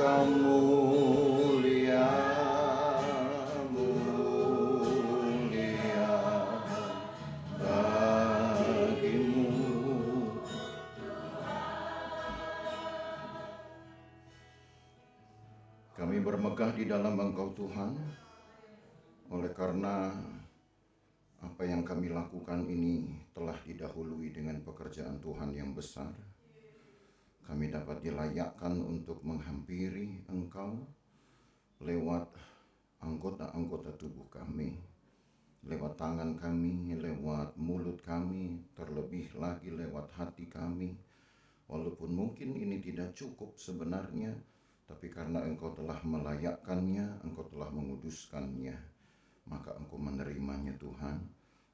Engkau mulia, mulia bagimu. Kami bermegah di dalam Engkau Tuhan, oleh karena apa yang kami lakukan ini telah didahului dengan pekerjaan Tuhan yang besar. Kami dapat dilayakkan untuk menghampiri Engkau lewat anggota-anggota tubuh kami, lewat tangan kami, lewat mulut kami, terlebih lagi lewat hati kami. Walaupun mungkin ini tidak cukup sebenarnya, tapi karena Engkau telah melayakkannya, Engkau telah menguduskannya, maka Engkau menerimanya Tuhan.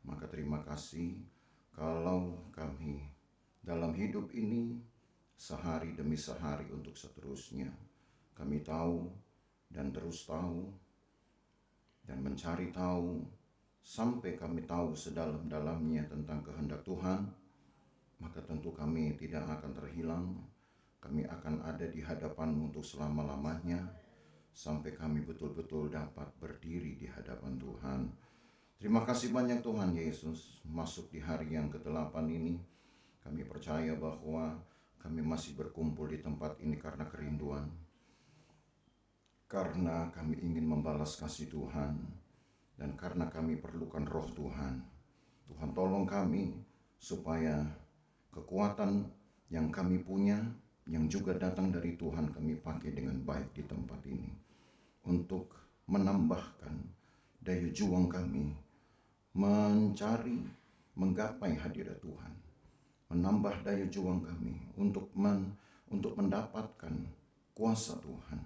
Maka terima kasih kalau kami dalam hidup ini sehari demi sehari untuk seterusnya, kami tahu dan terus tahu dan mencari tahu sampai kami tahu sedalam-dalamnya tentang kehendak Tuhan, maka tentu kami tidak akan terhilang. Kami akan ada di hadapan-Mu untuk selama-lamanya, sampai kami betul-betul dapat berdiri di hadapan Tuhan. Terima kasih banyak Tuhan Yesus. Masuk di hari yang ke-8 ini, kami percaya bahwa kami masih berkumpul di tempat ini karena kerinduan, karena kami ingin membalas kasih Tuhan, dan karena kami perlukan roh Tuhan. Tuhan tolong kami supaya kekuatan yang kami punya, yang juga datang dari Tuhan, kami pakai dengan baik di tempat ini untuk menambahkan daya juang kami mencari, menggapai hadirat Tuhan, menambah daya juang kami untuk mendapatkan kuasa Tuhan.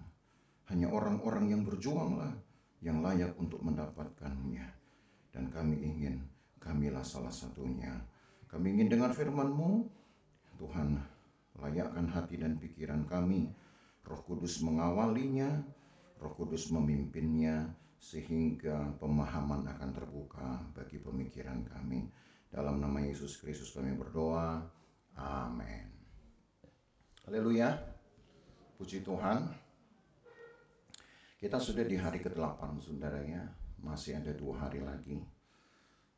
Hanya orang-orang yang berjuanglah yang layak untuk mendapatkannya, dan kamilah salah satunya. Kami ingin dengar firman-Mu, Tuhan. Layakkan hati dan pikiran kami, Roh Kudus mengawalinya, Roh Kudus memimpinnya, sehingga pemahaman akan terbuka bagi pemikiran kami. Dalam nama Yesus Kristus kami berdoa, amin. Haleluya, puji Tuhan. Kita sudah di hari ke-8 saudara ya, masih ada 2 hari lagi.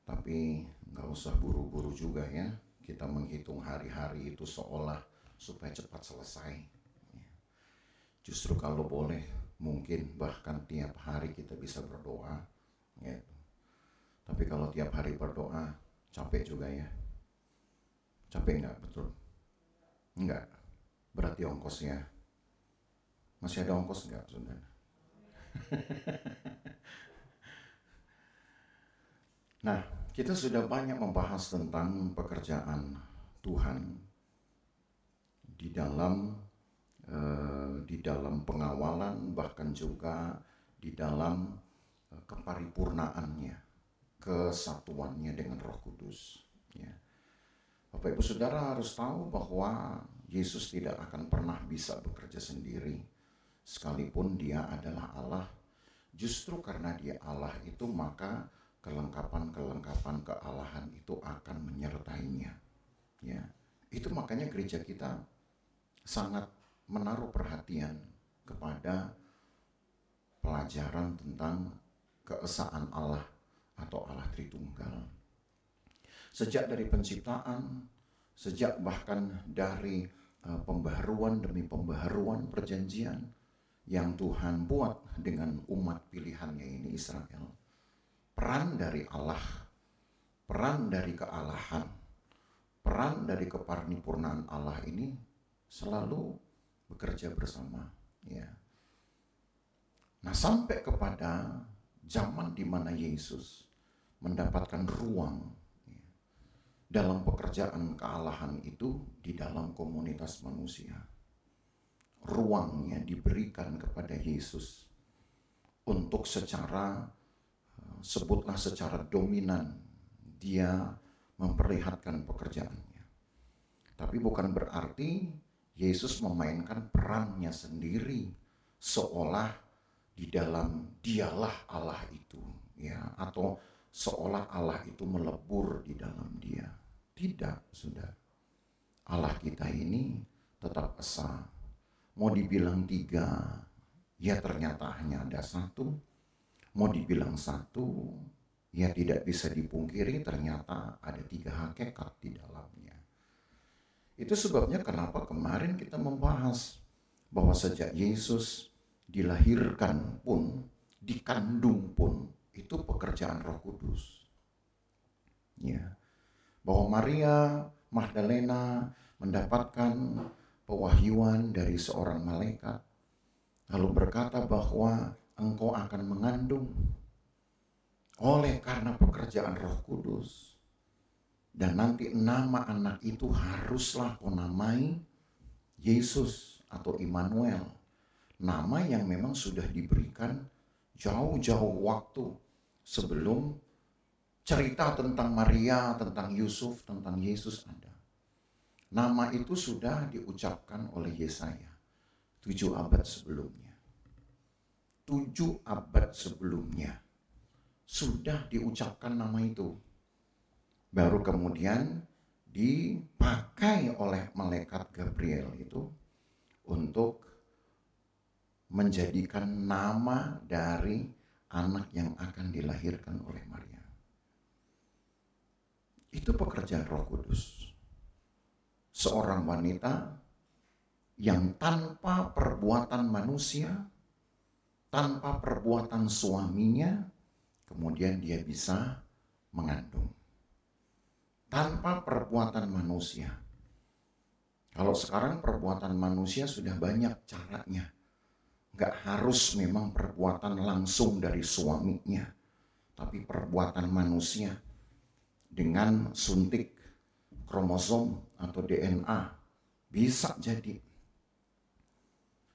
Tapi gak usah buru-buru juga ya, kita menghitung hari-hari itu seolah supaya cepat selesai. Justru kalau boleh, mungkin bahkan tiap hari kita bisa berdoa gitu. Tapi kalau tiap hari berdoa, capek juga ya. Capek enggak? Betul? Enggak? Berarti ongkosnya masih ada ongkos enggak saudara? Nah, kita sudah banyak membahas tentang pekerjaan Tuhan di dalam pengawalan, bahkan juga di dalam keparipurnaannya, kesatuannya dengan Roh Kudus. Ya. Bapak Ibu Saudara harus tahu bahwa Yesus tidak akan pernah bisa bekerja sendiri, sekalipun Dia adalah Allah. Justru karena Dia Allah itu, maka kelengkapan kealahan itu akan menyertainya. Ya, itu makanya gereja kita sangat menaruh perhatian kepada pelajaran tentang keesaan Allah atau Allah Tritunggal. Sejak dari penciptaan, sejak bahkan dari pembaharuan demi pembaharuan perjanjian yang Tuhan buat dengan umat pilihannya ini Israel, peran dari Allah, peran dari kealahan, peran dari keparipurnaan Allah ini selalu bekerja bersama. Ya. Nah, sampai kepada zaman di mana Yesus mendapatkan ruang dalam pekerjaan kealahan itu di dalam komunitas manusia. Ruangnya diberikan kepada Yesus untuk sebutlah secara dominan Dia memperlihatkan pekerjaannya. Tapi bukan berarti Yesus memainkan perannya sendiri seolah di dalam Dialah Allah itu, ya, atau seolah Allah itu melebur di dalam Dia. Tidak, saudara. Allah kita ini tetap esa. Mau dibilang 3, ya ternyata hanya ada 1. Mau dibilang 1, ya tidak bisa dipungkiri ternyata ada 3 hakikat di dalamnya. Itu sebabnya kenapa kemarin kita membahas bahwa sejak Yesus dilahirkan pun, dikandung pun, itu pekerjaan Roh Kudus. Ya, bahwa Maria Magdalena mendapatkan pewahyuan dari seorang malaikat, lalu berkata bahwa engkau akan mengandung oleh karena pekerjaan Roh Kudus. Dan nanti nama anak itu haruslah kau namai Yesus atau Immanuel. Nama yang memang sudah diberikan jauh-jauh waktu sebelum cerita tentang Maria, tentang Yusuf, tentang Yesus ada. Nama itu sudah diucapkan oleh Yesaya 7 abad sebelumnya. 7 abad sebelumnya sudah diucapkan nama itu. Baru kemudian dipakai oleh malaikat Gabriel itu untuk menjadikan nama dari anak yang akan dilahirkan oleh Maria. Itu pekerjaan Roh Kudus. Seorang wanita yang tanpa perbuatan manusia, tanpa perbuatan suaminya, kemudian dia bisa mengandung. Tanpa perbuatan manusia. Kalau sekarang perbuatan manusia sudah banyak caranya. Nggak harus memang perbuatan langsung dari suaminya, tapi perbuatan manusia dengan suntik kromosom atau DNA bisa jadi.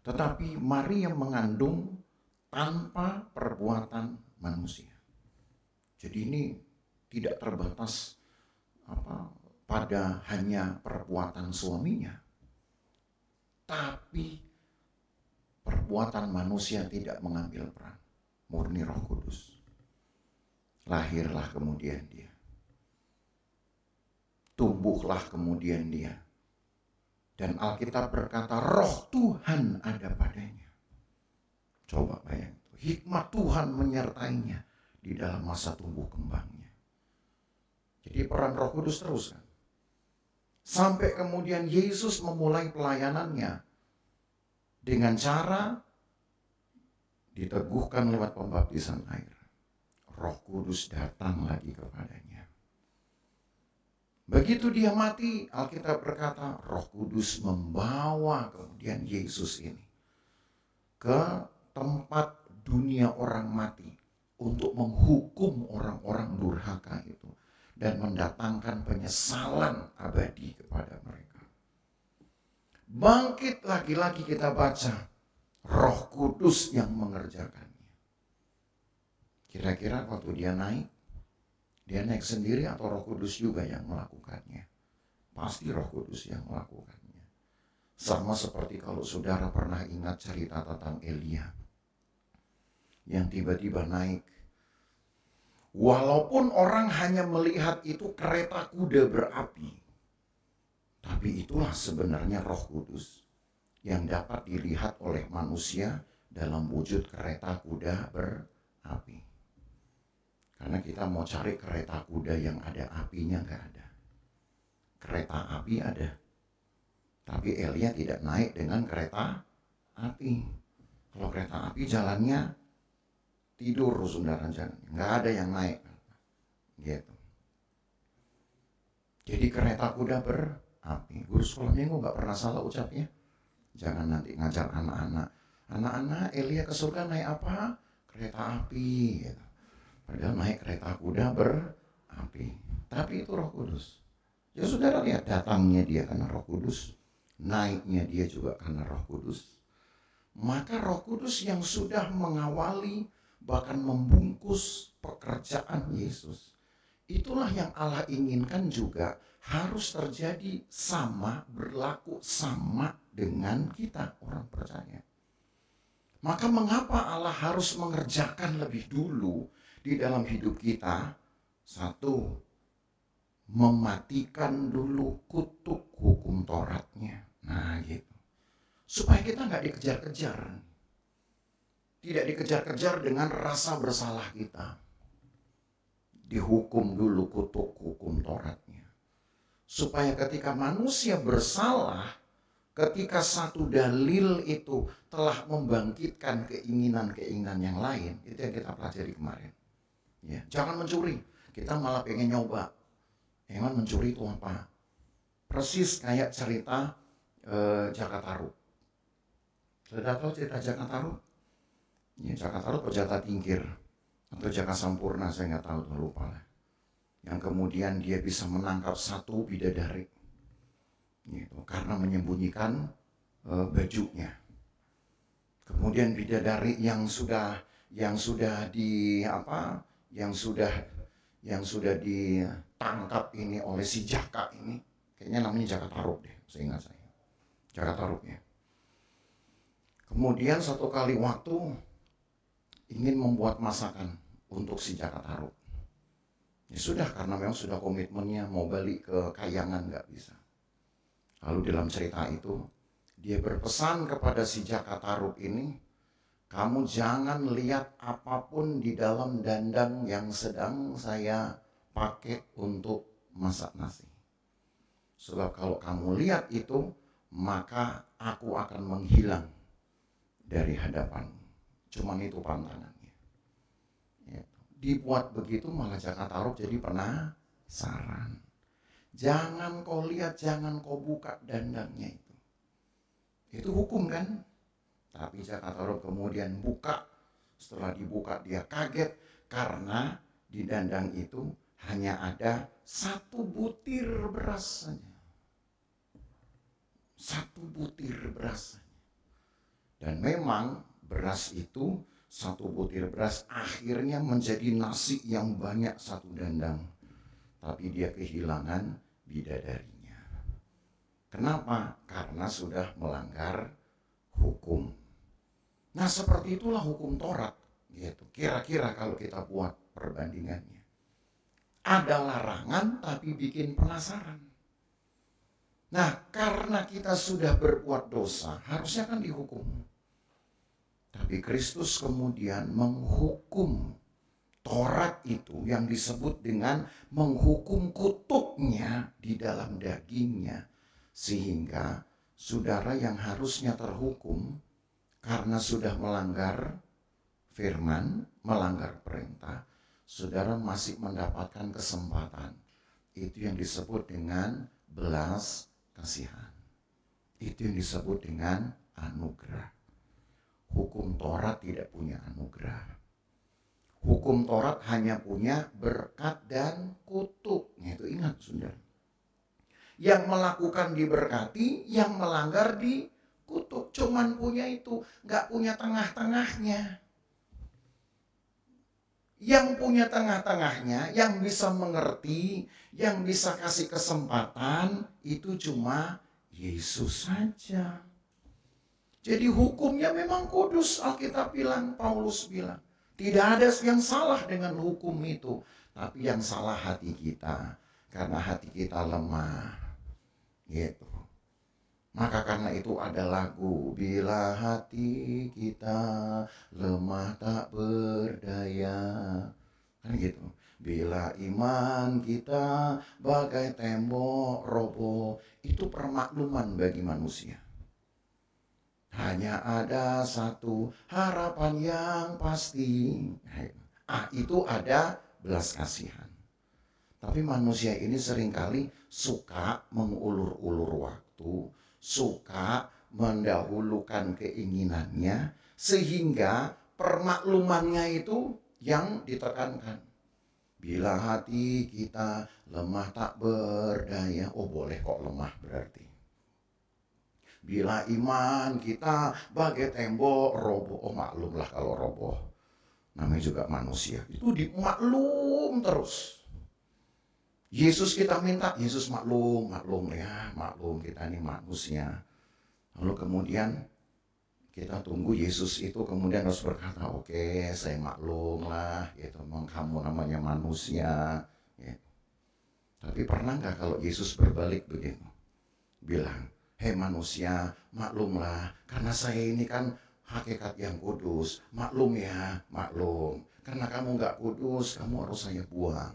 Tetapi Maria mengandung tanpa perbuatan manusia. Jadi ini tidak terbatas pada hanya perbuatan suaminya, tapi perbuatan manusia tidak mengambil peran, murni Roh Kudus. Lahirlah kemudian dia, tumbuhlah kemudian dia, dan Alkitab berkata Roh Tuhan ada padanya. Coba bayangkan, hikmat Tuhan menyertainya di dalam masa tumbuh kembangnya. Jadi peran Roh Kudus terus kan. Sampai kemudian Yesus memulai pelayanannya dengan cara diteguhkan lewat pembaptisan air. Roh Kudus datang lagi kepadanya. Begitu dia mati, Alkitab berkata Roh Kudus membawa kemudian Yesus ini ke tempat dunia orang mati untuk menghukum orang-orang durhaka itu dan mendatangkan penyesalan abadi kepada mereka. Bangkit lagi-lagi kita baca, Roh Kudus yang mengerjakannya. Kira-kira waktu dia naik sendiri atau Roh Kudus juga yang melakukannya? Pasti Roh Kudus yang melakukannya. Sama seperti kalau saudara pernah ingat cerita tentang Elia yang tiba-tiba naik. Walaupun orang hanya melihat itu kereta kuda berapi, tapi itulah sebenarnya Roh Kudus yang dapat dilihat oleh manusia dalam wujud kereta kuda berapi. Karena kita mau cari kereta kuda yang ada apinya, nggak ada. Kereta api ada, tapi Elia tidak naik dengan kereta api. Kalau kereta api jalannya tidur saudara, nggak ada yang naik gitu. Jadi kereta kuda berapi. Guru sekolah minggu nggak pernah salah ucapnya. Jangan nanti ngajar anak-anak Elia ke surga naik apa? Kereta api gitu. Padahal naik kereta kuda berapi. Tapi itu Roh Kudus. Ya saudara lihat, datangnya dia karena Roh Kudus, naiknya dia juga karena Roh Kudus. Maka Roh Kudus yang sudah mengawali bahkan membungkus pekerjaan Yesus, itulah yang Allah inginkan juga harus terjadi sama, berlaku sama dengan kita orang percaya. Maka mengapa Allah harus mengerjakan lebih dulu di dalam hidup kita? Satu, mematikan dulu kutuk hukum Tauratnya. Nah gitu. supaya kita nggak dikejar-kejar. Tidak dikejar-kejar dengan rasa bersalah kita. Dihukum dulu kutuk hukum Tauratnya. Supaya ketika manusia bersalah, ketika satu dalil itu telah membangkitkan keinginan-keinginan yang lain, itu yang kita pelajari kemarin. Ya, jangan mencuri. Kita malah pengen nyoba. Emang mencuri itu apa? Persis kayak cerita Jaka Tarub. Sudah tahu cerita Jaka Tarub? Ya, Jaka Tarub atau Jaka Tingkir atau Jaka Sampurna, saya nggak tahu, lupa lah. Yang kemudian dia bisa menangkap satu bidadari, gitu, karena menyembunyikan bajunya. Kemudian bidadari yang sudah ditangkap ini oleh si Jaka ini, kayaknya namanya Jaka Tarub deh, seingat saya, Jaka Tarub ya. Kemudian satu kali waktu ingin membuat masakan untuk si Jaka Tarub. Ya sudah, karena memang sudah komitmennya mau balik ke Kayangan, nggak bisa. Lalu dalam cerita itu dia berpesan kepada si Jaka Tarub ini, kamu jangan lihat apapun di dalam dandang yang sedang saya pakai untuk masak nasi. Sebab kalau kamu lihat itu, maka aku akan menghilang dari hadapanmu. Cuman itu pantangannya. Dibuat begitu malah Jaka Tarub jadi penasaran. Jangan kau lihat, jangan kau buka dandangnya itu. Itu hukum kan? Tapi Jaka Tarub kemudian buka. Setelah dibuka dia kaget karena di dandang itu hanya ada 1 butir beras saja. 1 butir beras saja. Dan memang beras itu, 1 butir beras akhirnya menjadi nasi yang banyak 1 dandang. Tapi dia kehilangan bidadarinya. Kenapa? Karena sudah melanggar hukum. Nah, seperti itulah hukum Taurat, gitu. Kira-kira kalau kita buat perbandingannya. Ada larangan tapi bikin penasaran. Nah, karena kita sudah berbuat dosa, harusnya kan dihukum. Tapi Kristus kemudian menghukum Taurat itu yang disebut dengan menghukum kutuknya di dalam dagingnya. Sehingga saudara yang harusnya terhukum karena sudah melanggar firman, melanggar perintah, saudara masih mendapatkan kesempatan. Itu yang disebut dengan belas kasihan. Itu yang disebut dengan anugerah. Hukum Taurat tidak punya anugerah. Hukum Taurat hanya punya berkat dan kutuk. Itu ingat saudara. Yang melakukan diberkati, yang melanggar dikutuk. Cuman punya itu, gak punya tengah-tengahnya. Yang punya tengah-tengahnya, yang bisa mengerti, yang bisa kasih kesempatan, itu cuma Yesus saja. Jadi hukumnya memang kudus, Alkitab bilang, Paulus bilang. Tidak ada yang salah dengan hukum itu. Tapi yang salah hati kita. Karena hati kita lemah. Gitu. Maka karena itu ada lagu. Bila hati kita lemah tak berdaya. Kan gitu. Bila iman kita bagai tembok roboh. Itu permakluman bagi manusia. Hanya ada satu harapan yang pasti. Itu ada belas kasihan. Tapi manusia ini seringkali suka mengulur-ulur waktu, suka mendahulukan keinginannya, sehingga permaklumannya itu yang ditekankan. Bila hati kita lemah tak berdaya, oh boleh kok lemah berarti. Bila iman kita bagai tembok roboh, oh maklumlah kalau roboh. Namanya juga manusia, itu dimaklum terus. Yesus kita minta, Yesus maklum ya, maklum kita ini manusia. Lalu kemudian kita tunggu Yesus itu kemudian harus berkata, oke, saya maklum lah, gitu. Memang kamu namanya manusia. Ya. Tapi pernah nggak kalau Yesus berbalik begitu? Bilang, Hei manusia, maklumlah, karena saya ini kan hakikat yang kudus. Maklum ya, maklum. Karena kamu gak kudus, kamu harus saya buang.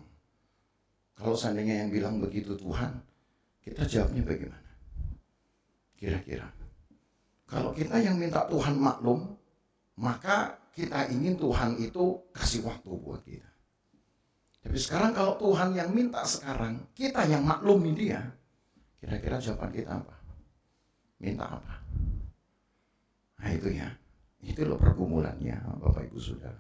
Kalau seandainya yang bilang begitu Tuhan, kita jawabnya bagaimana? Kira-kira. Kalau kita yang minta Tuhan maklum, maka kita ingin Tuhan itu kasih waktu buat kita. Tapi sekarang kalau Tuhan yang minta sekarang, kita yang maklumi dia, kira-kira jawaban kita apa? Minta apa? Nah itu ya, itu loh pergumulannya Bapak Ibu Saudara.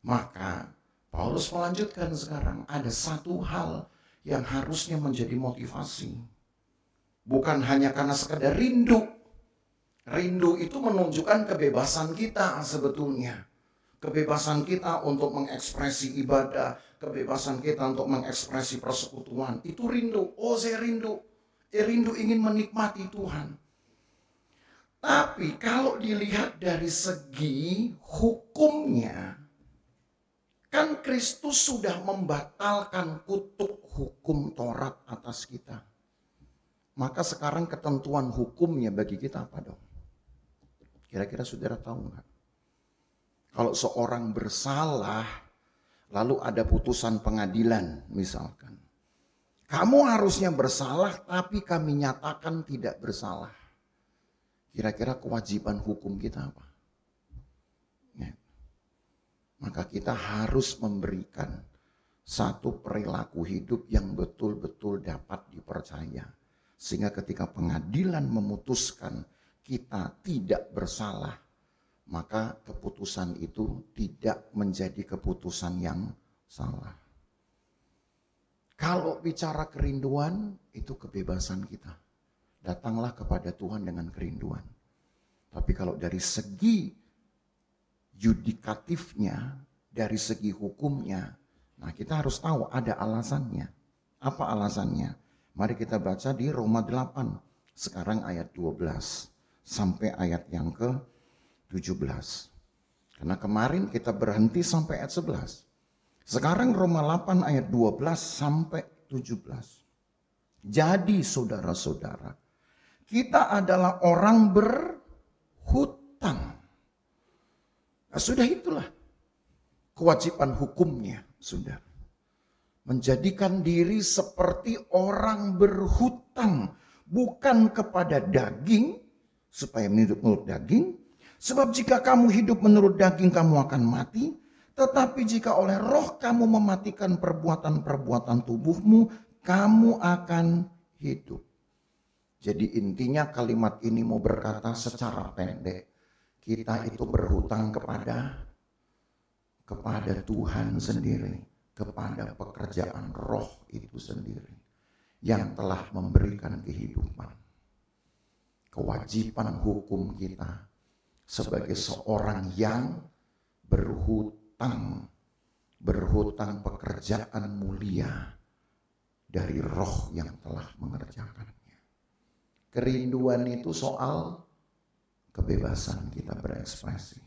Maka Paulus melanjutkan sekarang, ada satu hal yang harusnya menjadi motivasi. Bukan hanya karena sekedar rindu. Rindu itu menunjukkan kebebasan kita sebetulnya. Kebebasan kita untuk mengekspresi ibadah, kebebasan kita untuk mengekspresi persekutuan. Itu rindu. Oh saya rindu. Rindu ingin menikmati Tuhan. Tapi kalau dilihat dari segi hukumnya, kan Kristus sudah membatalkan kutuk hukum Taurat atas kita. Maka sekarang ketentuan hukumnya bagi kita apa dong? Kira-kira saudara tahu nggak? Kalau seorang bersalah, lalu ada putusan pengadilan misalkan. Kamu harusnya bersalah tapi kami nyatakan tidak bersalah. Kira-kira kewajiban hukum kita apa? Ya. Maka kita harus memberikan satu perilaku hidup yang betul-betul dapat dipercaya. Sehingga ketika pengadilan memutuskan kita tidak bersalah, maka keputusan itu tidak menjadi keputusan yang salah. Kalau bicara kerinduan, itu kebebasan kita. Datanglah kepada Tuhan dengan kerinduan. Tapi kalau dari segi yudikatifnya, dari segi hukumnya, nah kita harus tahu ada alasannya. Apa alasannya? Mari kita baca di Roma 8, sekarang ayat 12 sampai ayat yang ke-17. Karena kemarin kita berhenti sampai ayat 11. Sekarang Roma 8 ayat 12 sampai 17. Jadi saudara-saudara, kita adalah orang berhutang. Nah, sudah itulah kewajiban hukumnya, saudara. Menjadikan diri seperti orang berhutang, bukan kepada daging, supaya hidup menurut daging. Sebab jika kamu hidup menurut daging, kamu akan mati. Tetapi jika oleh roh kamu mematikan perbuatan-perbuatan tubuhmu, kamu akan hidup. Jadi intinya kalimat ini mau berkata secara pendek, kita itu berhutang kepada Tuhan sendiri, kepada pekerjaan roh itu sendiri yang telah memberikan kehidupan. Kewajiban hukum kita sebagai seorang yang berhutang pekerjaan mulia dari roh yang telah mengerjakannya. Kerinduan itu soal kebebasan kita berekspresi.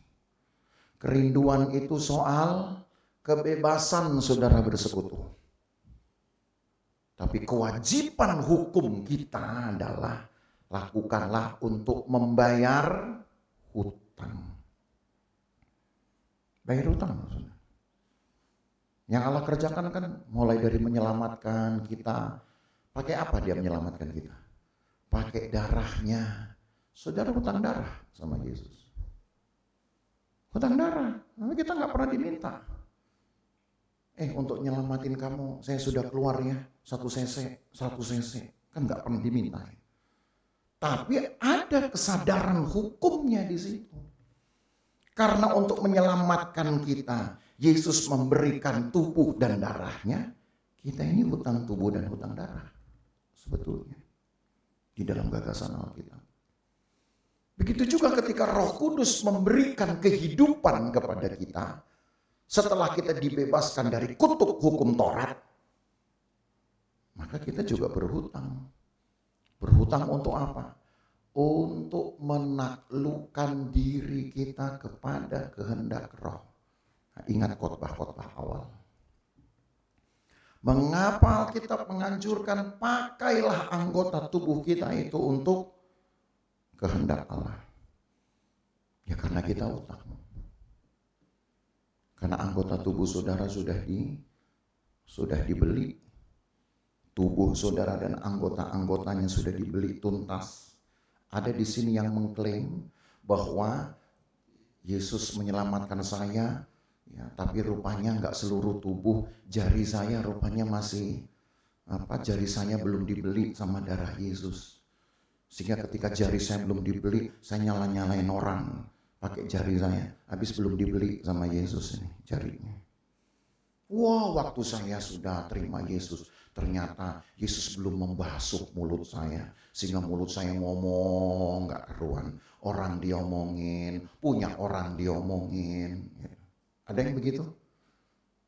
Kerinduan itu soal kebebasan saudara bersekutu. Tapi kewajiban hukum kita adalah lakukanlah untuk membayar hutang. Bayar hutang maksudnya. Yang Allah kerjakan kan mulai dari menyelamatkan kita. Pakai apa dia menyelamatkan kita? Pakai darahnya. Saudara hutang darah sama Yesus. Hutang darah, kita nggak pernah diminta. Untuk nyelamatin kamu, saya sudah keluar ya, 1 cc, kan nggak pernah diminta. Tapi ada kesadaran hukumnya di situ. Karena untuk menyelamatkan kita, Yesus memberikan tubuh dan darahnya. Kita ini hutang tubuh dan hutang darah, sebetulnya di dalam gagasan Alkitab. Begitu juga ketika Roh Kudus memberikan kehidupan kepada kita setelah kita dibebaskan dari kutuk hukum Taurat, maka kita juga berhutang. Berhutang untuk apa? Untuk menaklukkan diri kita kepada kehendak Roh. Nah, ingat khotbah-khotbah awal. Mengapa Alkitab menganjurkan pakailah anggota tubuh kita itu untuk kehendak Allah? Ya karena kita utang. Karena anggota tubuh saudara sudah dibeli. Tubuh saudara dan anggota-anggotanya sudah dibeli tuntas. Ada di sini yang mengklaim bahwa Yesus menyelamatkan saya, ya, tapi rupanya nggak seluruh tubuh, jari saya rupanya masih jari saya belum dibeli sama darah Yesus. Sehingga ketika jari saya belum dibeli, saya nyalain orang pakai jari saya. Habis belum dibeli sama Yesus ini jarinya. Wah, waktu saya sudah terima Yesus, ternyata Yesus belum membasuh mulut saya. Sehingga mulut saya ngomong gak keruan. Orang diomongin, punya orang diomongin. Ada yang begitu?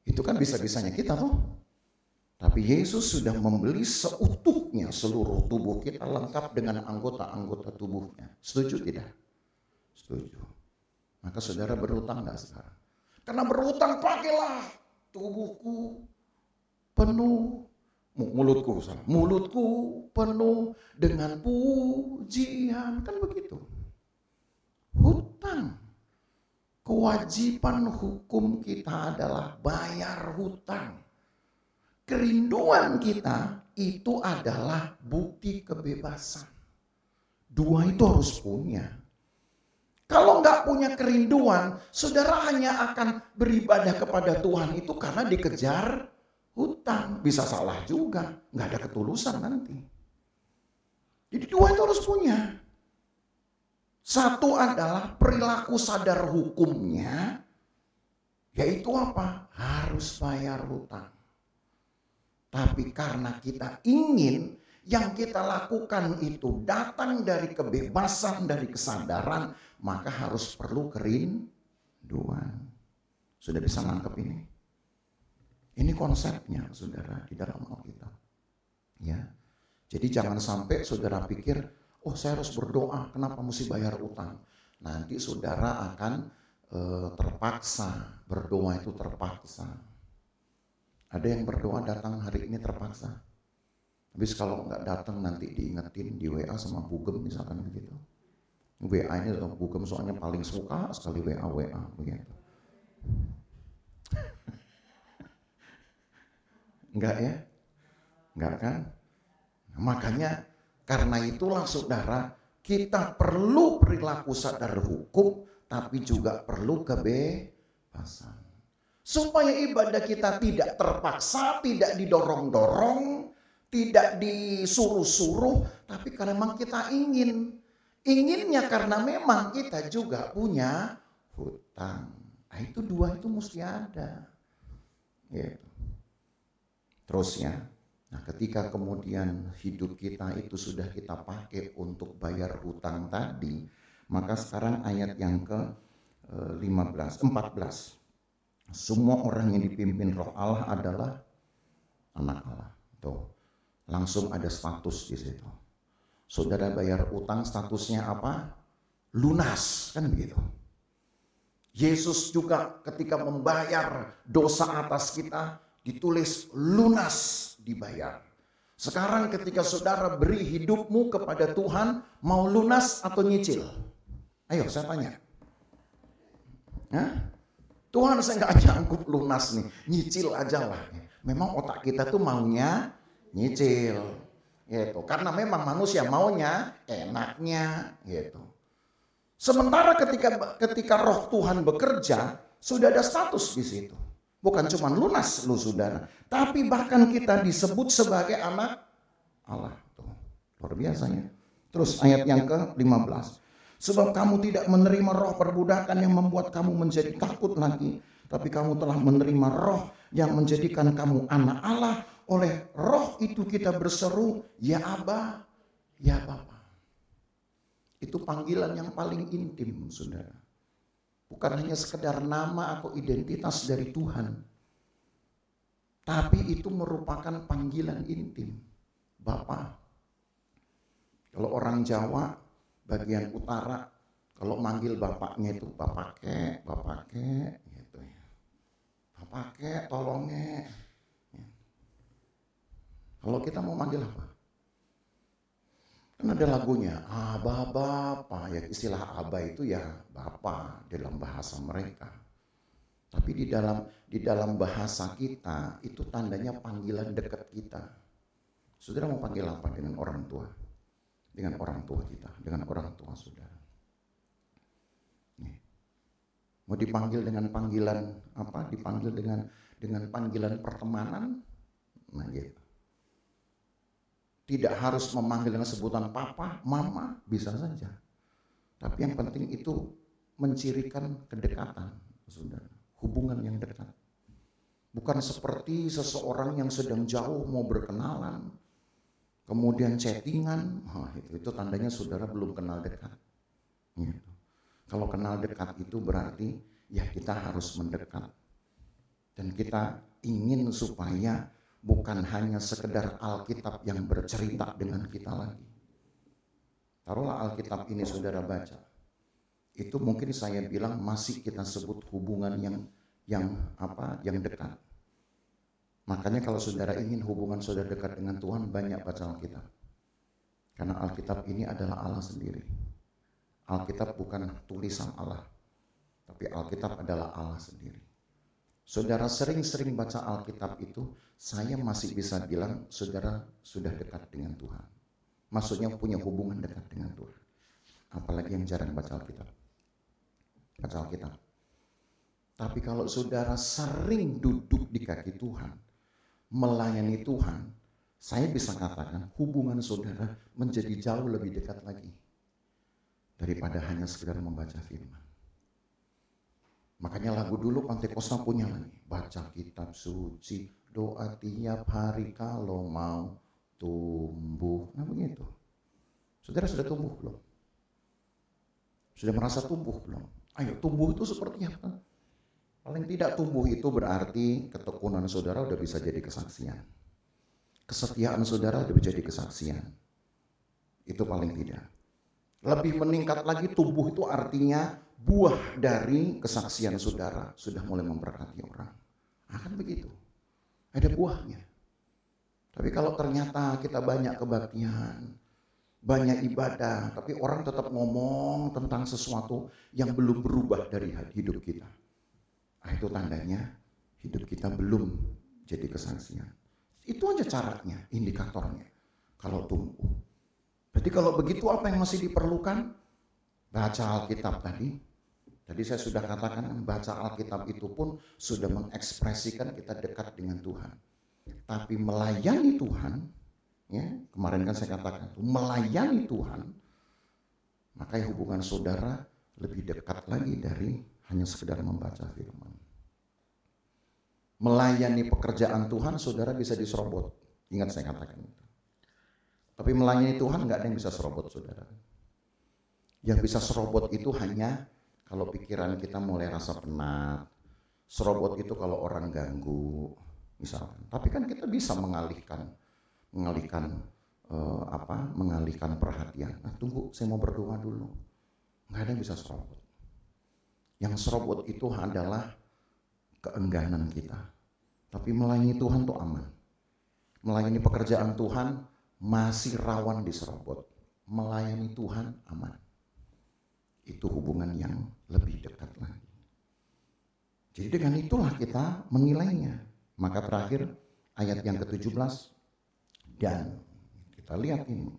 Itu kan bisa-bisanya kita tuh. Tapi Yesus sudah membeli seutuhnya seluruh tubuh kita lengkap dengan anggota-anggota tubuhnya. Setuju tidak? Setuju. Maka saudara berutang gak sekarang? Karena berutang pakailah tubuhku penuh, mulutku penuh dengan pujian. Kan begitu. Hutang. Kewajiban hukum kita adalah bayar hutang. Kerinduan kita itu adalah bukti kebebasan. Dua itu harus punya. Kalau nggak punya kerinduan, saudara hanya akan beribadah kepada Tuhan itu karena dikejar hutang. Bisa salah juga, nggak ada ketulusan nanti. Jadi dua itu harus punya. Satu adalah perilaku sadar hukumnya, yaitu apa? Harus bayar hutang. Tapi karena kita ingin yang kita lakukan itu datang dari kebebasan, dari kesadaran, maka harus perlu kerinduan. Sudah bisa nangkep ini? Ini konsepnya, saudara, di dalam Alkitab. Ya. Jadi jangan sampai saudara pikir, oh saya harus berdoa, kenapa mesti bayar utang? Nanti saudara akan terpaksa, berdoa itu terpaksa. Ada yang berdoa datang hari ini terpaksa. Habis kalau nggak datang nanti diingetin di WA sama Bugem misalkan begitu. WA ini Bugem soalnya paling suka sekali WA begitu. Enggak ya? Enggak kan? Nah, makanya karena itulah saudara, kita perlu perilaku sadar hukum, tapi juga perlu kebebasan. Supaya ibadah kita tidak terpaksa, tidak didorong-dorong, tidak disuruh-suruh, tapi karena memang kita inginnya karena memang kita juga punya hutang. Nah itu dua itu mesti ada. Gitu. Terus ya, nah ketika kemudian hidup kita itu sudah kita pakai untuk bayar hutang tadi, maka sekarang ayat yang ke 14. Semua orang yang dipimpin Roh Allah adalah anak Allah. Tuh, langsung ada status di situ. Saudara bayar utang statusnya apa? Lunas, kan begitu. Yesus juga ketika membayar dosa atas kita ditulis lunas dibayar. Sekarang ketika saudara beri hidupmu kepada Tuhan, mau lunas atau nyicil? Ayo saya tanya. Hah? Tuhan saya nggak nyangkut lunas nih, nyicil aja lah. Memang otak kita tuh maunya nyicil, gitu. Karena memang manusia maunya enaknya, gitu. Sementara ketika Roh Tuhan bekerja, sudah ada status di situ. Bukan cuma lunas lu saudara, tapi bahkan kita disebut sebagai anak Allah. Tuh, luar biasanya. Terus ayat yang ke-15. Sebab kamu tidak menerima roh perbudakan yang membuat kamu menjadi takut lagi, tapi kamu telah menerima roh yang menjadikan kamu anak Allah. Oleh roh itu kita berseru, ya Aba, ya Bapa. Itu panggilan yang paling intim, saudara. Bukan hanya sekedar nama atau identitas dari Tuhan, tapi itu merupakan panggilan intim, Bapa. Kalau orang Jawa bagian utara, kalau manggil bapaknya itu bapake gitu ya. Bapake tolongnya. Kalau kita mau manggil apa? Kan ada lagunya, Aba Bapa, ya istilah Aba itu ya Bapa dalam bahasa mereka. Tapi di dalam bahasa kita itu tandanya panggilan dekat kita. Saudara mau panggil apa dengan orang tua? Dengan orang tua kita, dengan orang tua saudara. Mau dipanggil dengan panggilan apa? Dipanggil dengan panggilan pertemanan? Nah gitu. Tidak harus memanggil dengan sebutan papa, mama, bisa saja. Tapi yang penting itu mencirikan kedekatan, saudara. Hubungan yang dekat. Bukan seperti seseorang yang sedang jauh mau berkenalan, kemudian chattingan, itu tandanya saudara belum kenal dekat. Gitu. Kalau kenal dekat itu berarti ya kita harus mendekat. Dan kita ingin supaya bukan hanya sekedar Alkitab yang bercerita dengan kita lagi. Taruhlah Alkitab ini saudara baca. Itu mungkin saya bilang masih kita sebut hubungan yang dekat. Makanya kalau saudara ingin hubungan saudara dekat dengan Tuhan, banyak baca Alkitab. Karena Alkitab ini adalah Allah sendiri. Alkitab bukan tulisan Allah, tapi Alkitab adalah Allah sendiri. Saudara sering-sering baca Alkitab itu, saya masih bisa bilang saudara sudah dekat dengan Tuhan. Maksudnya punya hubungan dekat dengan Tuhan. Apalagi yang jarang baca Alkitab. Baca Alkitab. Tapi kalau saudara sering duduk di kaki Tuhan, melayani Tuhan, saya bisa katakan hubungan saudara menjadi jauh lebih dekat lagi daripada hanya sekedar membaca firman. Makanya lagu dulu Pantekosta punya lagi, baca kitab suci, doa tiap hari kalau mau tumbuh. Nah begitu. Saudara sudah tumbuh belum? Sudah merasa tumbuh belum? Ayo, tumbuh itu seperti apa? Paling tidak tumbuh itu berarti ketekunan saudara udah bisa jadi kesaksian. Kesetiaan saudara udah jadi kesaksian. Itu paling tidak. Lebih meningkat lagi tumbuh itu artinya buah dari kesaksian saudara sudah mulai memberkati orang. Akan begitu. Ada buahnya. Tapi kalau ternyata kita banyak kebaktian, banyak ibadah, tapi orang tetap ngomong tentang sesuatu yang belum berubah dari hidup kita. Itu tandanya hidup kita belum jadi kesaksian. Itu aja caranya, indikatornya. Kalau tumbuh. Jadi kalau begitu apa yang masih diperlukan? Baca Alkitab tadi. Tadi saya sudah katakan baca Alkitab itu pun sudah mengekspresikan kita dekat dengan Tuhan. Tapi melayani Tuhan, ya kemarin kan saya katakan melayani Tuhan, maka hubungan saudara lebih dekat lagi dari hanya sekedar membaca firman. Melayani pekerjaan Tuhan, saudara bisa diserobot. Ingat saya katakan itu. Tapi melayani Tuhan nggak ada yang bisa serobot saudara. Yang bisa serobot itu hanya kalau pikiran kita mulai rasa penat. Serobot itu kalau orang ganggu, misalkan. Tapi kan kita bisa mengalihkan perhatian. Nah tunggu, saya mau berdoa dulu. Nggak ada yang bisa serobot. Yang serobot itu adalah keengganan kita. Tapi melayani Tuhan itu aman. Melayani pekerjaan Tuhan masih rawan diserobot. Melayani Tuhan aman. Itu hubungan yang lebih dekat lagi. Jadi dengan itulah kita menilainya. Maka terakhir ayat yang ke-17, dan kita lihat ini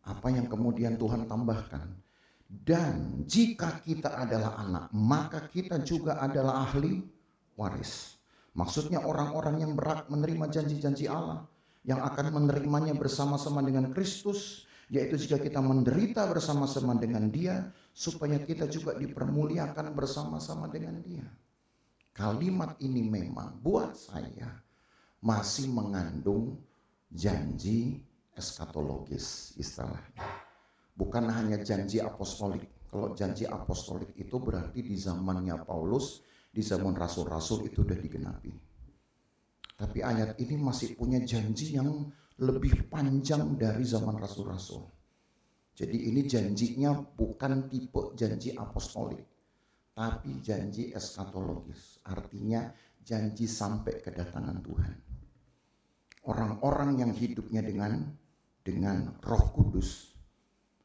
apa yang kemudian Tuhan tambahkan. Dan jika kita adalah anak, maka kita juga adalah ahli waris. Maksudnya orang-orang yang berhak menerima janji-janji Allah, yang akan menerimanya bersama-sama dengan Kristus, yaitu jika kita menderita bersama-sama dengan Dia, supaya kita juga dipermuliakan bersama-sama dengan Dia. Kalimat ini memang buat saya masih mengandung janji eskatologis istilahnya. Bukan hanya janji apostolik. Kalau janji apostolik itu berarti di zamannya Paulus, di zaman rasul-rasul itu sudah digenapi. Tapi ayat ini masih punya janji yang lebih panjang dari zaman rasul-rasul. Jadi ini janjinya bukan tipe janji apostolik, tapi janji eskatologis. Artinya janji sampai kedatangan Tuhan. orang-orang yang hidupnya dengan Roh Kudus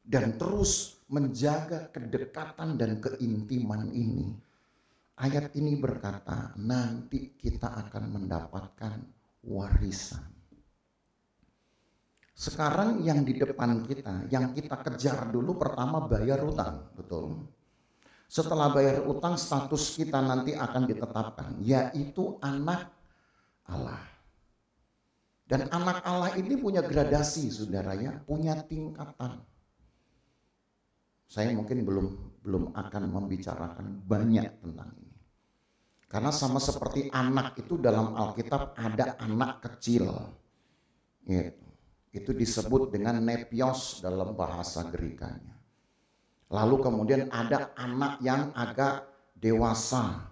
dan terus menjaga kedekatan dan keintiman ini. Ayat ini berkata, nanti kita akan mendapatkan warisan. Sekarang yang di depan kita, yang kita kejar dulu pertama bayar utang, betul. Setelah bayar utang, status kita nanti akan ditetapkan, yaitu anak Allah. Dan anak Allah ini punya gradasi, saudara ya, punya tingkatan. Saya mungkin belum akan membicarakan banyak tentang ini. Karena sama seperti anak itu dalam Alkitab ada anak kecil. Itu disebut dengan nepios dalam bahasa Grekanya. Lalu kemudian ada anak yang agak dewasa.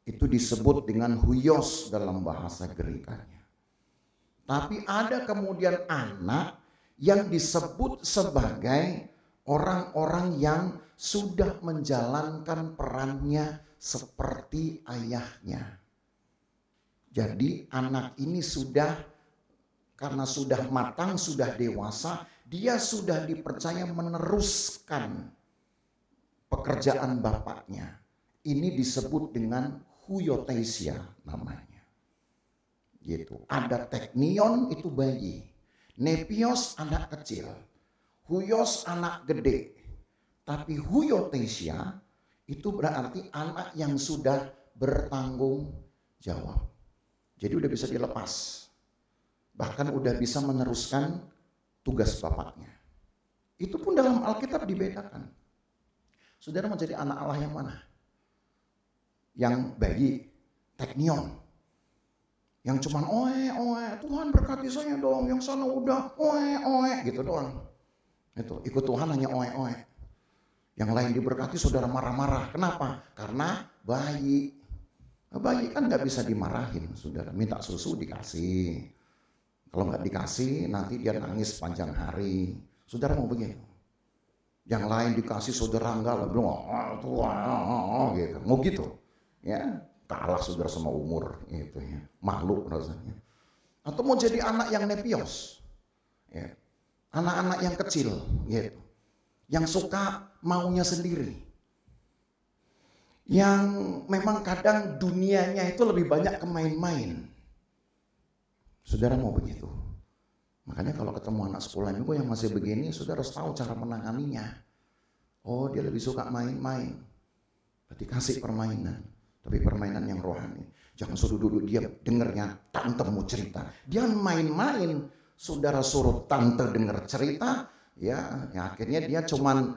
Itu disebut dengan huios dalam bahasa Grekanya. Tapi ada kemudian anak yang disebut sebagai orang-orang yang sudah menjalankan perannya seperti ayahnya. Jadi anak ini karena sudah matang, sudah dewasa, dia sudah dipercaya meneruskan pekerjaan bapaknya. Ini disebut dengan huiothesia namanya. Gitu. Ada teknion itu bayi, nepios anak kecil, huios anak gede. Tapi huiothesia itu berarti anak yang sudah bertanggung jawab. Jadi udah bisa dilepas. Bahkan udah bisa meneruskan tugas bapaknya. Itu pun dalam Alkitab dibedakan. Saudara mau jadi anak Allah yang mana? Yang bayi, teknion. Yang cuman Tuhan berkati saya dong, yang sana udah gitu doang. Itu ikut Tuhan hanya Yang lain diberkati saudara marah-marah. Kenapa? Karena bayi. Bayi kan nggak bisa dimarahin, saudara. Minta susu dikasih. Kalau nggak dikasih nanti dia nangis sepanjang hari. Saudara mau begitu? Yang lain dikasih saudara enggak lah, belum gitu. Mau gitu? Ya, kalah saudara sama umur gitu ya. Malu rasanya. Atau mau jadi anak yang nepios. Ya. Anak-anak yang kecil gitu. Yang suka maunya sendiri. Yang memang kadang dunianya itu lebih banyak ke main-main. Saudara mau begitu? Makanya kalau ketemu anak sekolah minggu yang masih begini, saudara harus tahu cara menanganinya. Oh, dia lebih suka main-main. Berarti kasih permainan. Tapi permainan yang rohani. Jangan suruh duduk diam, dengernya tante mau cerita. Dia main-main, saudara suruh tante denger cerita, ya akhirnya dia cuman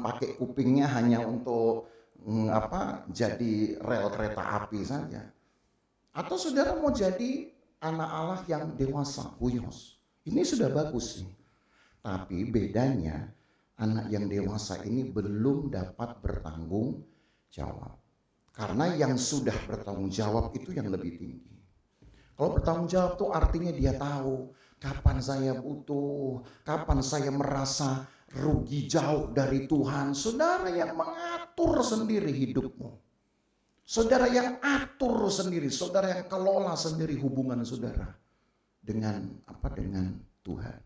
pakai kupingnya hanya untuk jadi rel kereta api saja. Atau saudara mau jadi anak Allah yang dewasa, huios. Ini sudah bagus nih. Tapi bedanya anak yang dewasa ini belum dapat bertanggung jawab. Karena yang sudah bertanggung jawab itu yang lebih tinggi. Kalau bertanggung jawab itu artinya dia tahu kapan saya butuh, kapan saya merasa rugi jauh dari Tuhan. Saudara yang mengatur sendiri hidupmu. Saudara yang atur sendiri, saudara yang kelola sendiri hubungan saudara dengan Tuhan.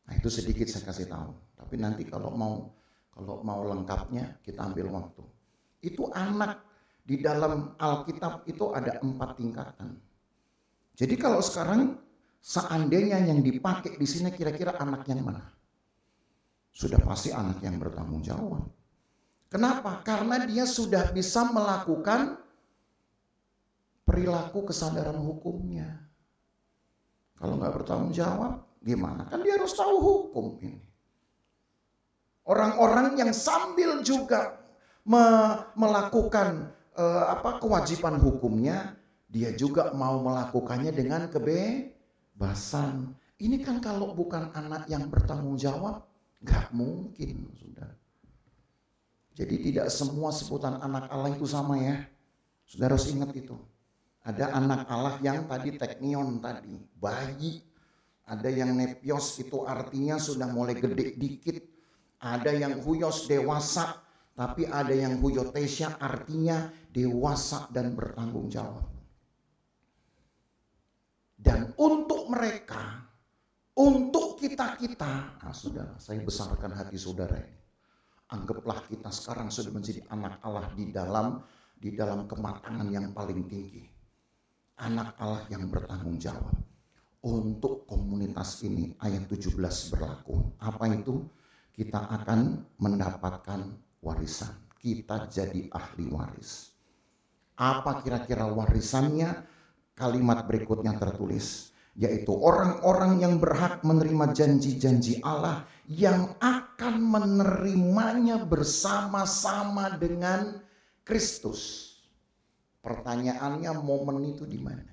Nah, itu sedikit saya kasih tahu. Tapi nanti kalau mau lengkapnya kita ambil waktu. Itu anak di dalam Alkitab itu ada 4 tingkatan. Jadi kalau sekarang seandainya yang dipakai di sini kira-kira anak yang mana? Sudah pasti anak yang bertanggung jawab. Kenapa? Karena dia sudah bisa melakukan perilaku kesadaran hukumnya. Kalau nggak bertanggung jawab, gimana? Kan dia harus tahu hukum ini. Orang-orang yang sambil juga melakukan kewajiban hukumnya, dia juga mau melakukannya dengan kebebasan. Ini kan kalau bukan anak yang bertanggung jawab, nggak mungkin, saudara. Jadi tidak semua sebutan anak Allah itu sama ya. Saudara harus ingat itu. Ada anak Allah yang tadi teknion tadi, bayi. Ada yang nepios itu artinya sudah mulai gede dikit. Ada yang huios dewasa. Tapi ada yang huiothesia artinya dewasa dan bertanggung jawab. Dan untuk untuk mereka, untuk kita-kita. Nah, saudara, saya besarkan hati saudara ini. Anggaplah kita sekarang sudah menjadi anak Allah di dalam kematangan yang paling tinggi. Anak Allah yang bertanggung jawab. Untuk komunitas ini ayat 17 berlaku. Apa itu? Kita akan mendapatkan warisan. Kita jadi ahli waris. Apa kira-kira warisannya? Kalimat berikutnya tertulis, yaitu orang-orang yang berhak menerima janji-janji Allah yang akan menerimanya bersama-sama dengan Kristus. Pertanyaannya, momen itu di mana?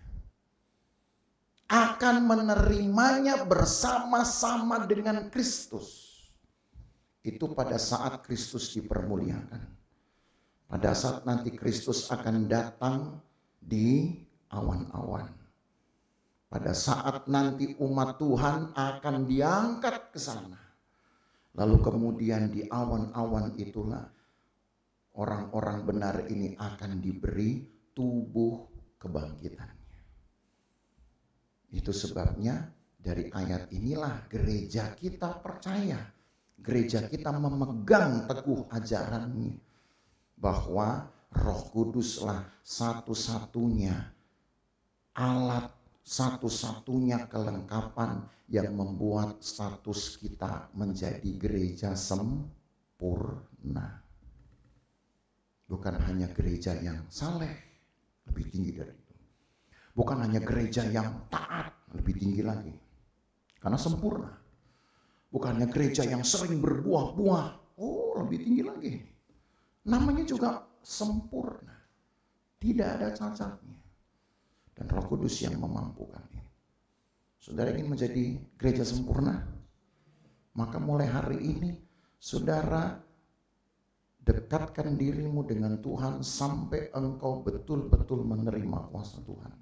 Akan menerimanya bersama-sama dengan Kristus. Itu pada saat Kristus dipermuliakan. Pada saat nanti Kristus akan datang di awan-awan. Pada saat nanti umat Tuhan akan diangkat ke sana. Lalu kemudian di awan-awan itulah orang-orang benar ini akan diberi tubuh kebangkitannya. Itu sebabnya dari ayat inilah gereja kita percaya. Gereja kita memegang teguh ajarannya. Bahwa Roh Kuduslah satu-satunya alat, satu-satunya kelengkapan yang membuat status kita menjadi gereja sempurna. Bukan hanya gereja yang saleh, lebih tinggi dari itu. Bukan hanya gereja yang taat, lebih tinggi lagi. Karena sempurna. Bukan hanya gereja yang sering berbuah-buah, lebih tinggi lagi. Namanya juga sempurna. Tidak ada cacatnya. Dan Roh Kudus yang memampukan ini. Saudara ingin menjadi gereja sempurna? Maka mulai hari ini, saudara dekatkan dirimu dengan Tuhan sampai engkau betul-betul menerima kuasa Tuhan.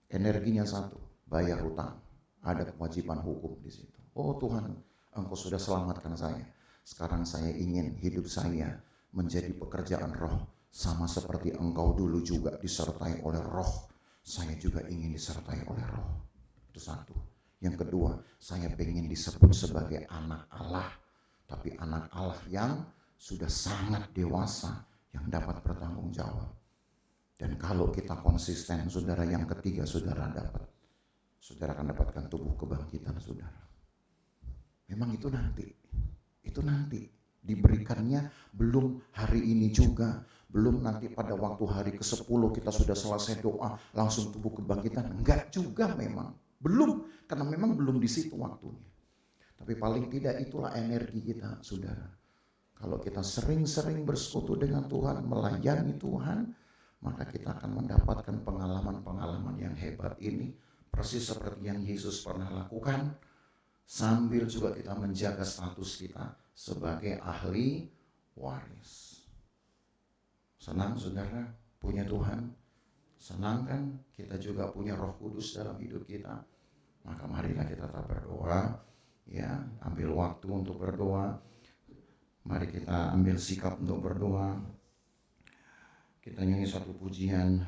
Energinya satu, bayar hutang. Ada kewajiban hukum di situ. Oh Tuhan, engkau sudah selamatkan saya. Sekarang saya ingin hidup saya menjadi pekerjaan roh. Sama seperti engkau dulu juga disertai oleh roh. Saya juga ingin disertai oleh roh. Itu satu. Yang kedua, saya ingin disebut sebagai anak Allah. Tapi anak Allah yang sudah sangat dewasa. Yang dapat bertanggung jawab. Dan kalau kita konsisten, saudara, yang ketiga saudara dapat. Saudara akan dapatkan tubuh kebangkitan saudara. Memang itu nanti. Itu nanti diberikannya belum hari ini juga, belum nanti pada waktu hari ke-10 kita sudah selesai doa langsung tubuh kebangkitan, enggak juga memang, belum, karena memang belum di situ waktunya. Tapi paling tidak itulah energi kita saudara. Kalau kita sering-sering bersekutu dengan Tuhan, melayani Tuhan, maka kita akan mendapatkan pengalaman-pengalaman yang hebat ini, persis seperti yang Yesus pernah lakukan. Sambil juga kita menjaga status kita sebagai ahli waris. Senang saudara punya Tuhan? Senang kan kita juga punya Roh Kudus dalam hidup kita? Maka marilah kita tetap berdoa. Ya, ambil waktu untuk berdoa. Mari kita ambil sikap untuk berdoa. Kita nyanyi satu pujian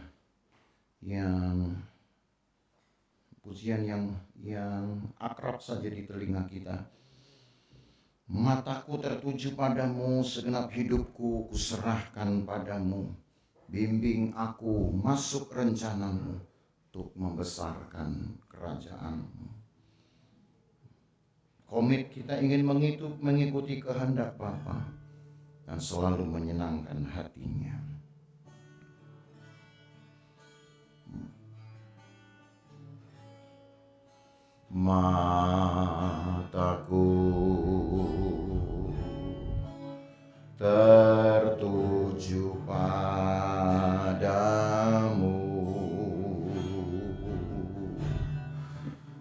yang akrab saja di telinga kita. Mataku tertuju padamu, segenap hidupku kuserahkan padamu. Bimbing aku masuk rencanamu untuk membesarkan kerajaanmu. Komit kita ingin mengikuti kehendak Bapa dan selalu menyenangkan hatinya. Mataku tertuju padamu,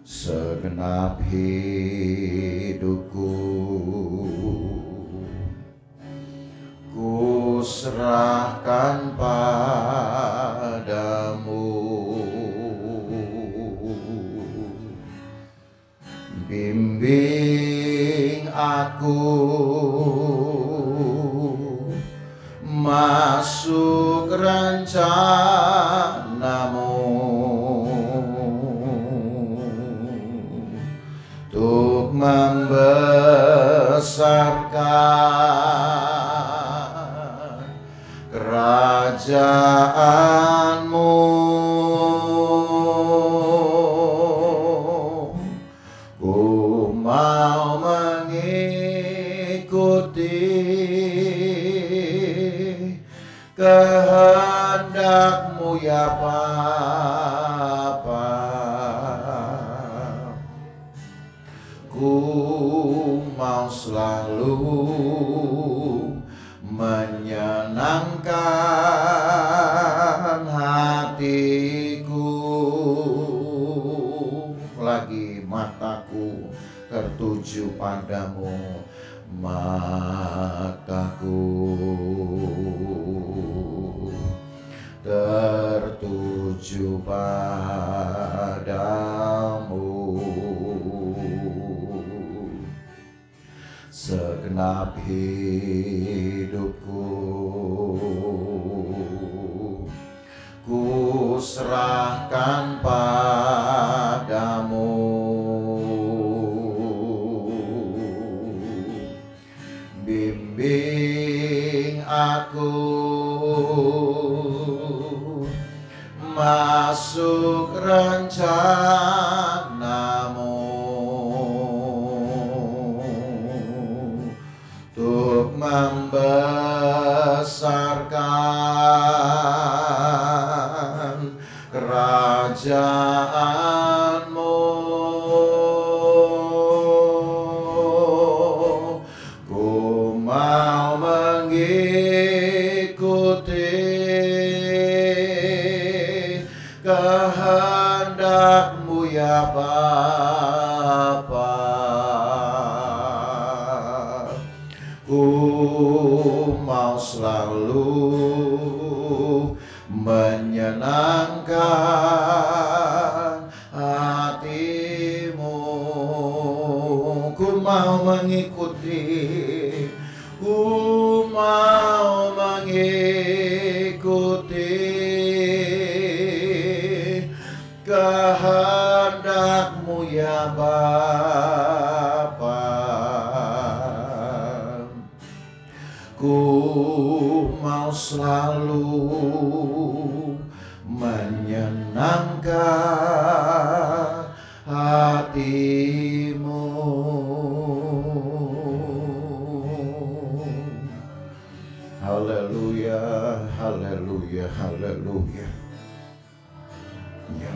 segenap hidupku ku serahkan padamu. Bimbing aku masuk rencanamu membesarkan kerajaan-Mu. Ku mau mengikuti kehendak-Mu ya Bapa. Ku mau selalu menyenangkan hatiku. Lagi mataku tertuju padamu, mataku tertuju padamu. Segenap hidupku ku serahkan padamu. Bimbing aku masuk rencana-Mu untuk membesarkan kerajaan-Mu. Ku mau mengikuti kehendak-Mu ya Bapa. Ku mau selalu menyenangkan hati-Mu. Ku mau mengikuti, ku mau mengikuti kehendak-Mu ya Bapa. Ku mau selalu menyenangkan hati-Mu. Haleluya, haleluya, haleluya. Ya,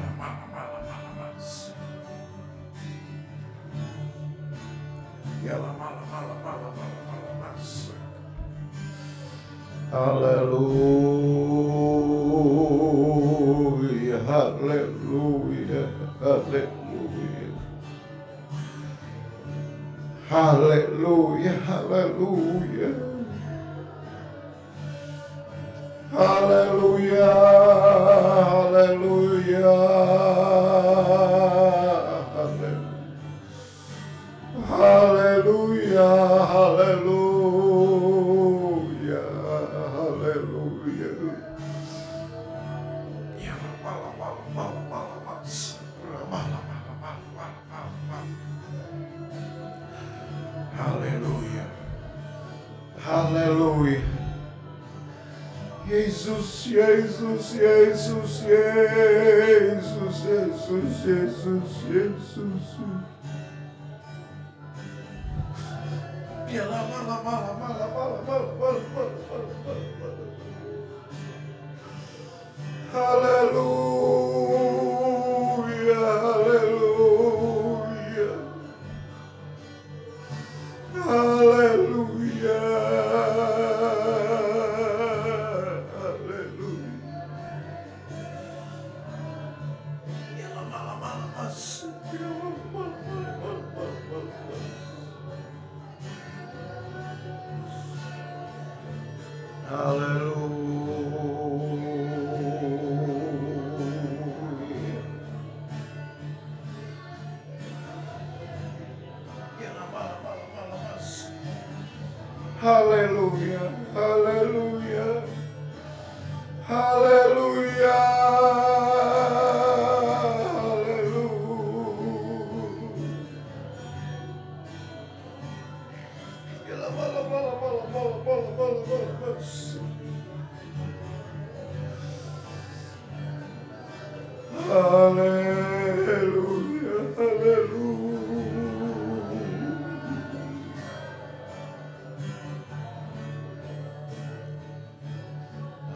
haleluya, haleluya, haleluya, haleluya, haleluya, haleluya, haleluya, haleluya, haleluya, haleluya. Ya, haleluya, haleluya. Yesus, Yesus, Yesus, Yesus, Yesus, Yesus, Yesus. Haleluya, haleluya, haleluya, haleluya, haleluya, haleluya, haleluya.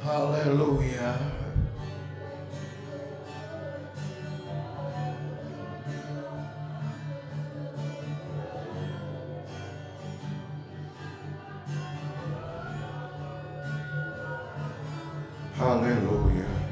Haleluya. Haleluya.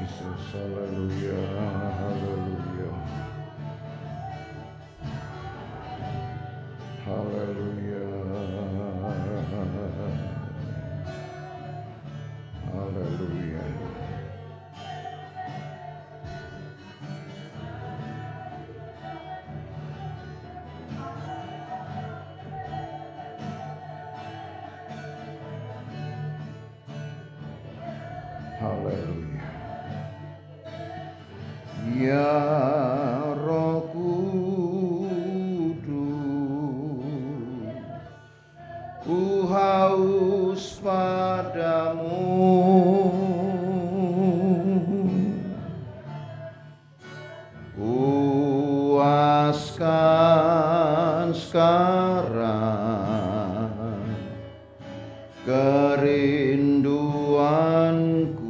Yesus. Haleluya, haleluya. Haleluya. Haleluya. Haleluya. Ya Roh Kudus, ku haus padamu, puaskan sekarang kerinduanku.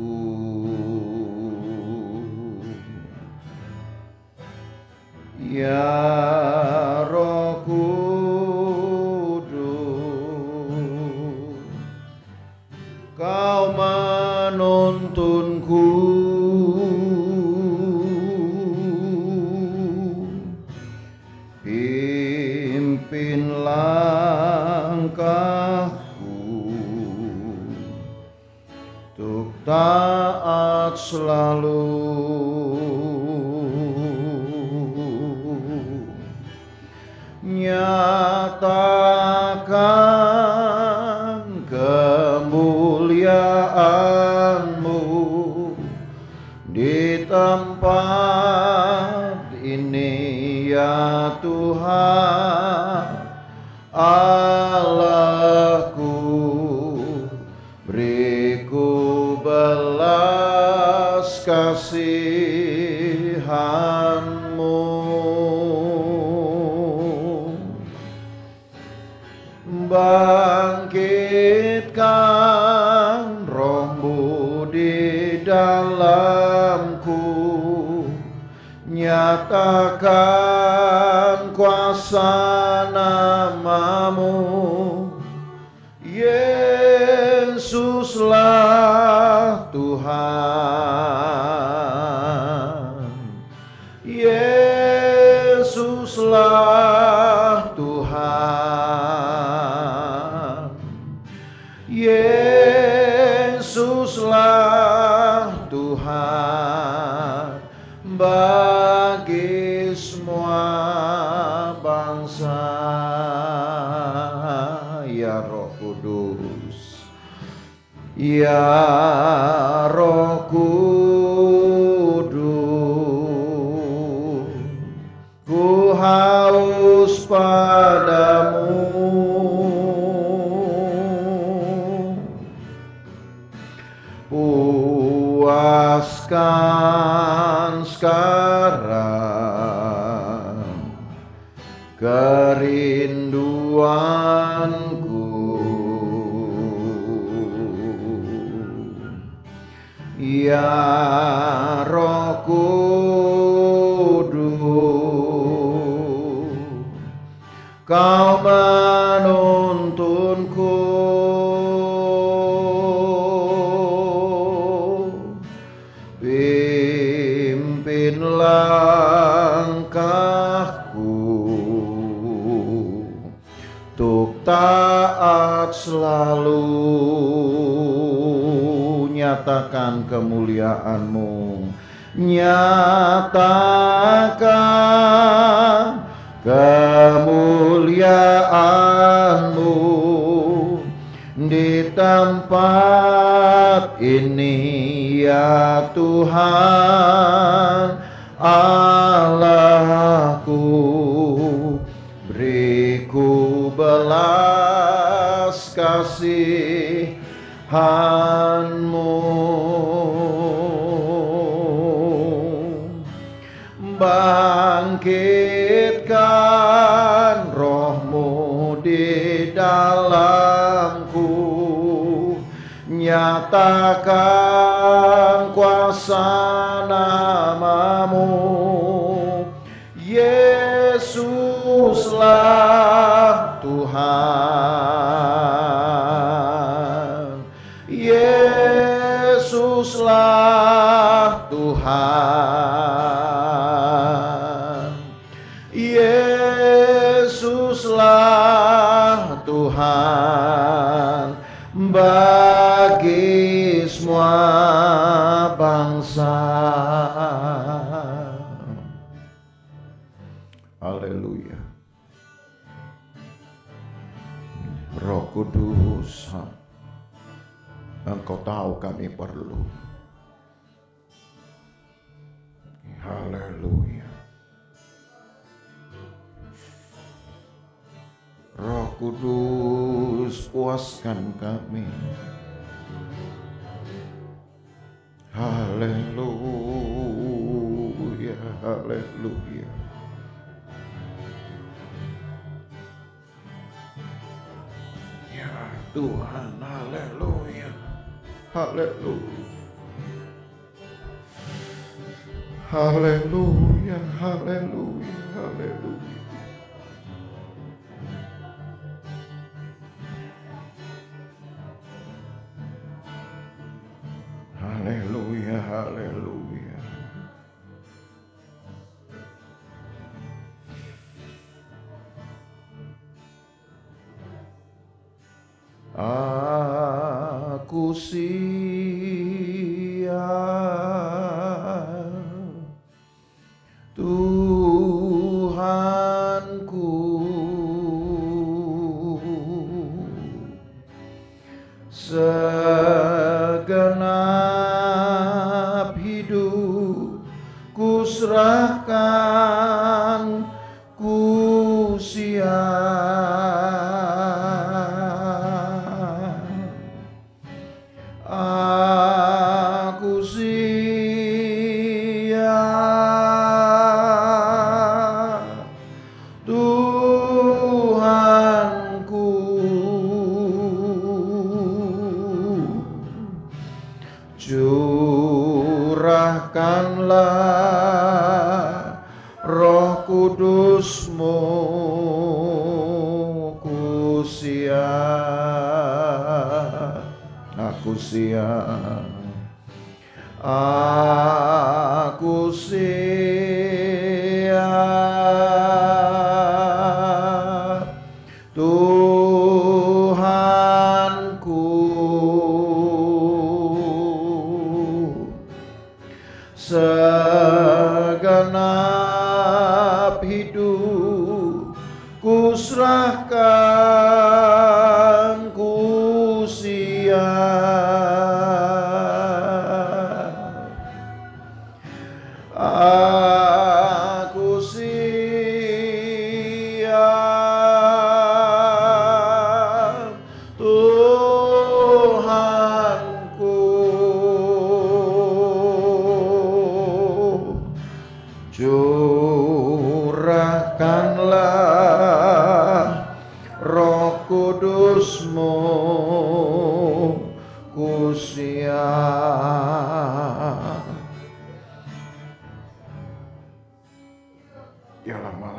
Ya Roh Kudus, Kau menuntunku, pimpin langkahku untuk taat selalu. Nyatakan kemuliaan-Mu di tempat ini, ya Tuhan Allahku. Beriku belas kasihan-Mu, bangkitkan Roh-Mu di dalamku, nyatakan kuasa nama-Mu. Yesuslah Tuhan, Yesuslah Tuhan, Yesuslah Tuhan bagi semua bangsa. Ya Roh Kudus, ya Roh Kudus, ku haus padamu, puaskan sekarang kerinduanku. Ya Roh Kudus, Kau menuntunku, pimpin langkahku untuk taat selalu. Nyatakan kemuliaan-Mu, nyatakan kemuliaan-Mu di tempat ini, ya Tuhan Allahku. Beriku belas kasihan-Mu, bangkitkan Roh-Mu di dalamku, nyatakan kuasa nama-Mu. Yesuslah Tuhan, Yesuslah Tuhanlah Tuhan bagi semua bangsa. Haleluya. Roh Kudus, Engkau tahu kami perlu. Haleluya. Roh Kudus, puaskan kami. Haleluya, haleluya. Ya Tuhan, haleluya, haleluya. Haleluya, haleluya, haleluya. Haleluya, haleluya. Aku siap, Tuhanku, segenap hidup ku serahkan, ku siap. Aku siap, Tuhanku, curahkanlah Roh Kudus-Mu, ku siap, aku siap, aku siap, Tuhanku, segenap hidup ku serahkan, ku siap. Aku siap, Tuhanku, curahkanlah Roh Kudus-Mu, ku siap. Ya lama.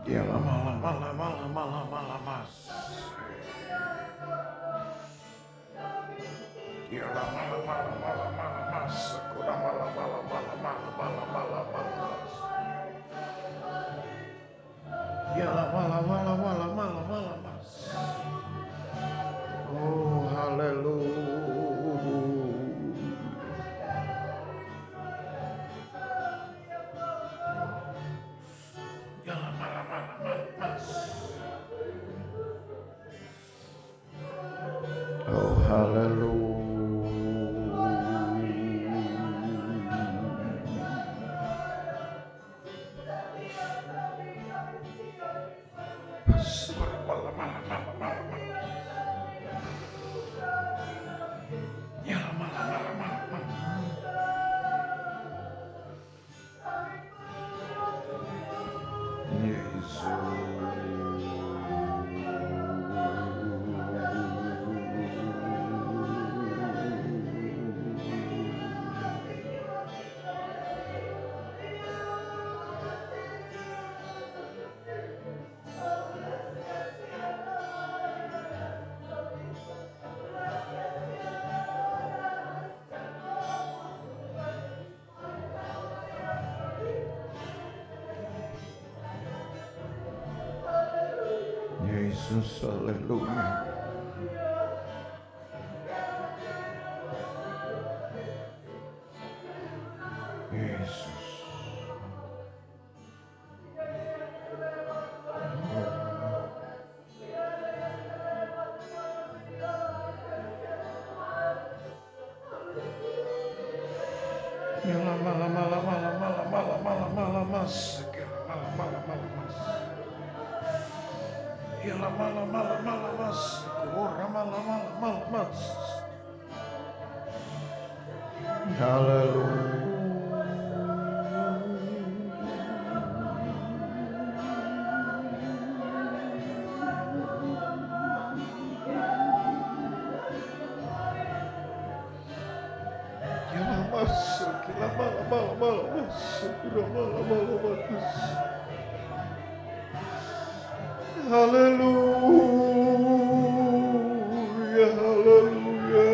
Ya lama. Ya lama. Oh, haleluya. Ya lama. Oh, haleluya. Ya lama. Yesus, haleluya. Yesus. Haleluya, haleluya.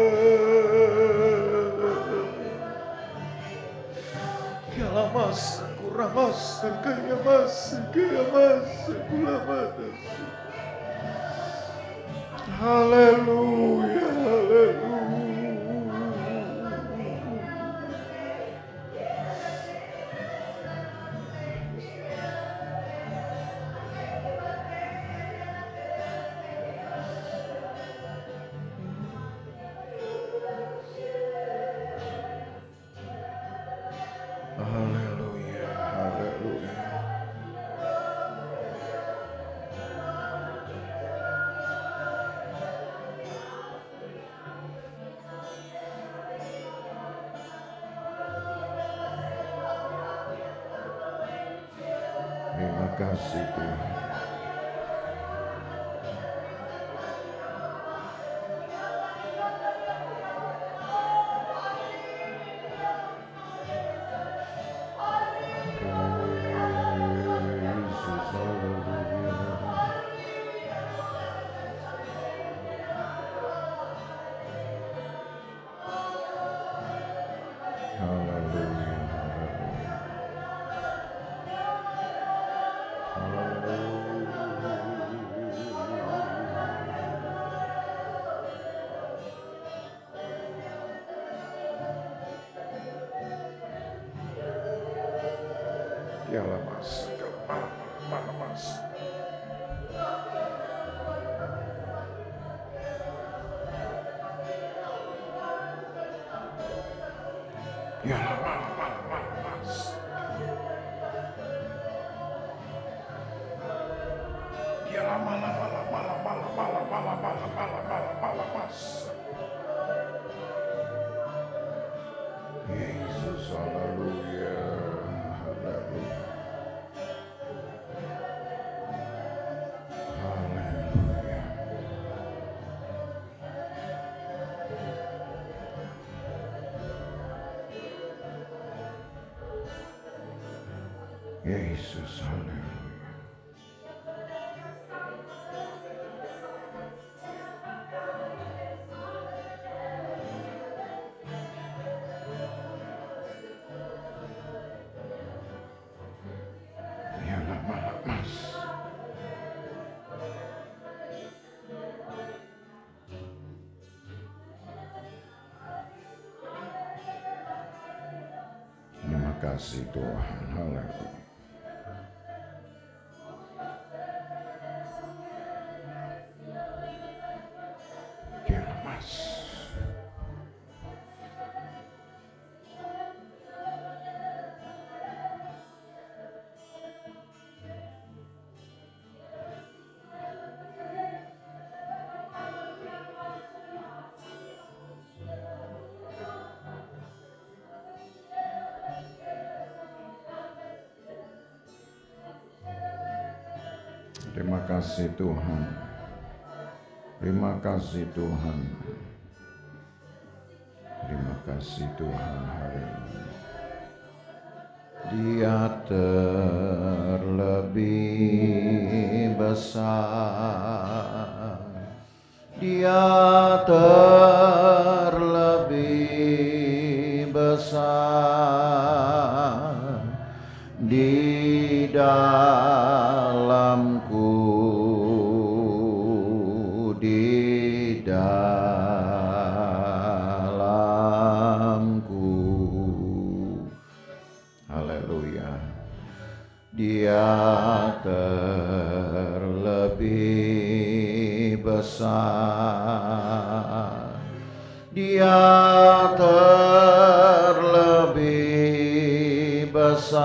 Kalamas, kuramas, kayamas, kayamas, kulamadas. Haleluya, haleluya. Haleluya, haleluya. Terima kasih Tuhan. Yesus, haleluya. Haleluya, haleluya. Ya lamas, malamas. Ya malamas. Ya malamas. Yesus, haleluya, haleluya. Haleluya. Yesus, haleluya. Ya malamas. Terima kasih Tuhan, haleluya. Ya lamas. Terima kasih Tuhan. Terima kasih Tuhan. Terima kasih Tuhan, haleluya. Dia terlebih besar. Dia terlebih besar di dalamku. Dia terlebih besar, Dia terlebih besar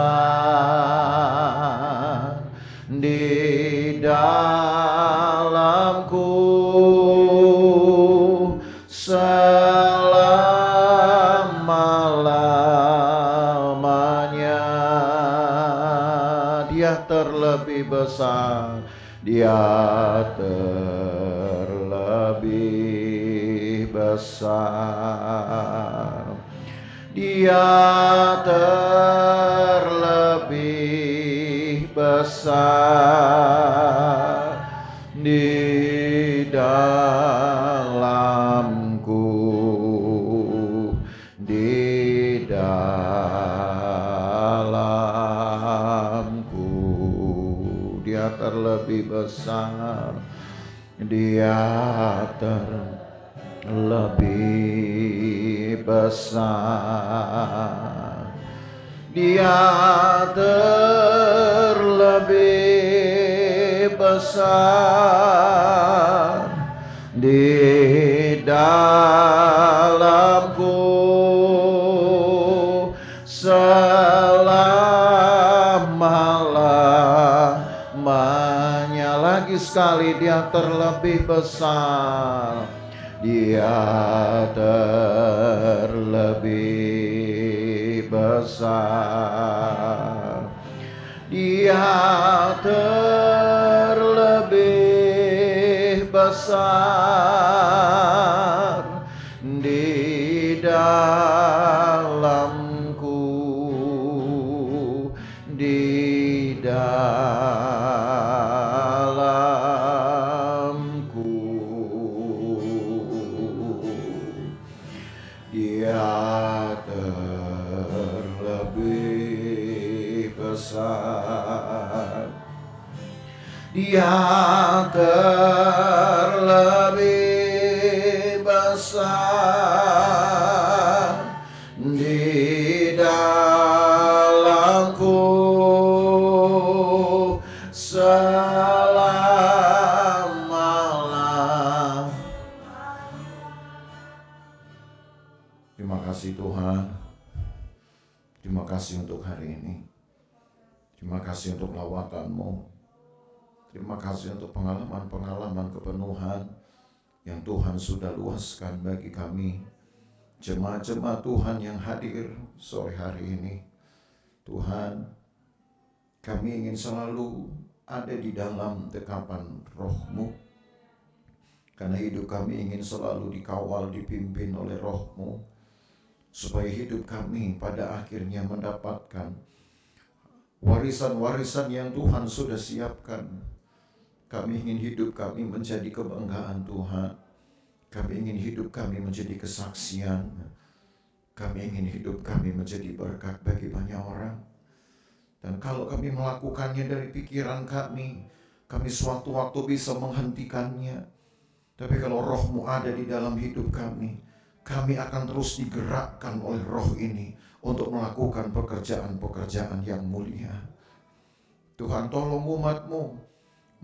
di dalamku selama-lamanya. Dia terlebih besar, Dia terlebih besar, Dia terlebih besar di dalamku, di dalamku. Dia terlebih besar, Dia terlebih besar, Dia terlebih besar di dalamku selama-lamanya. Lagi sekali, Dia terlebih besar, Dia terlebih besar, Dia terlebih besar di dalamku, di dalamku. Dia terlebih besar, Dia terlebih besar di dalamku selama-lamanya. Terima kasih Tuhan, terima kasih untuk hari ini, terima kasih untuk lawatan-Mu, terima kasih untuk pengalaman-pengalaman kepenuhan yang Tuhan sudah luaskan bagi kami, jemaat-jemaat Tuhan yang hadir sore hari ini. Tuhan, kami ingin selalu ada di dalam dekapan Roh-Mu, karena hidup kami ingin selalu dikawal, dipimpin oleh Roh-Mu, supaya hidup kami pada akhirnya mendapatkan warisan-warisan yang Tuhan sudah siapkan. Kami ingin hidup kami menjadi kebanggaan Tuhan, kami ingin hidup kami menjadi kesaksian, kami ingin hidup kami menjadi berkat bagi banyak orang. Dan kalau kami melakukannya dari pikiran kami sewaktu-waktu bisa menghentikannya. Tapi kalau Roh-Mu ada di dalam hidup kami akan terus digerakkan oleh Roh ini untuk melakukan pekerjaan-pekerjaan yang mulia. Tuhan, tolong umat-Mu.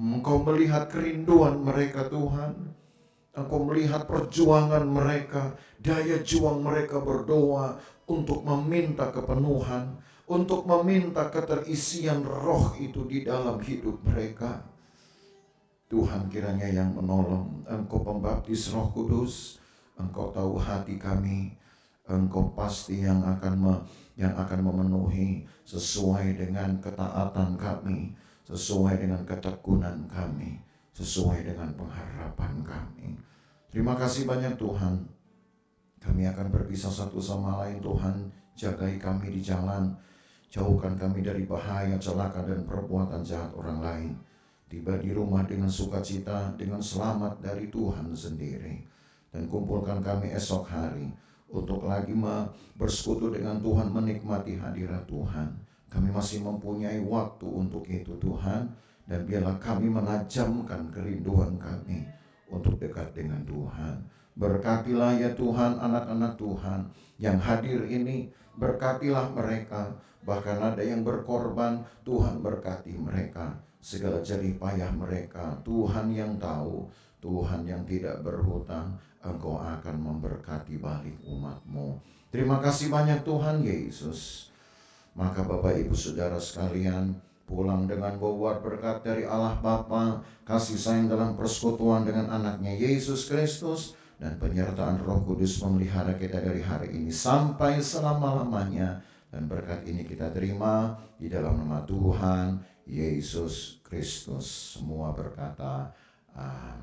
Engkau melihat kerinduan mereka Tuhan. Engkau melihat perjuangan mereka, daya juang mereka berdoa untuk meminta kepenuhan, untuk meminta keterisian Roh itu di dalam hidup mereka. Tuhan, kiranya yang menolong, Engkau pembaptis Roh Kudus, Engkau tahu hati kami, Engkau pasti yang akan memenuhi sesuai dengan ketaatan kami, sesuai dengan ketekunan kami, sesuai dengan pengharapan kami. Terima kasih banyak Tuhan. Kami akan berpisah satu sama lain. Tuhan, jagai kami di jalan, jauhkan kami dari bahaya, celaka dan perbuatan jahat orang lain. Tiba di rumah dengan sukacita, dengan selamat dari Tuhan sendiri. Dan kumpulkan kami esok hari untuk lagi bersekutu dengan Tuhan, menikmati hadirat Tuhan. Kami masih mempunyai waktu untuk itu Tuhan. Dan biarlah kami menajamkan kerinduan kami untuk dekat dengan Tuhan. Berkatilah ya Tuhan anak-anak Tuhan yang hadir ini, berkatilah mereka. Bahkan ada yang berkorban, Tuhan berkati mereka. Segala jerih payah mereka, Tuhan yang tahu. Tuhan yang tidak berhutang, Engkau akan memberkati balik umat-Mu. Terima kasih banyak Tuhan Yesus. Maka Bapak Ibu Saudara sekalian, pulang dengan bawa berkat dari Allah Bapa, kasih sayang dalam persekutuan dengan anaknya Yesus Kristus, dan penyertaan Roh Kudus memelihara kita dari hari ini sampai selama-lamanya. Dan berkat ini kita terima di dalam nama Tuhan Yesus Kristus. Semua berkata amin.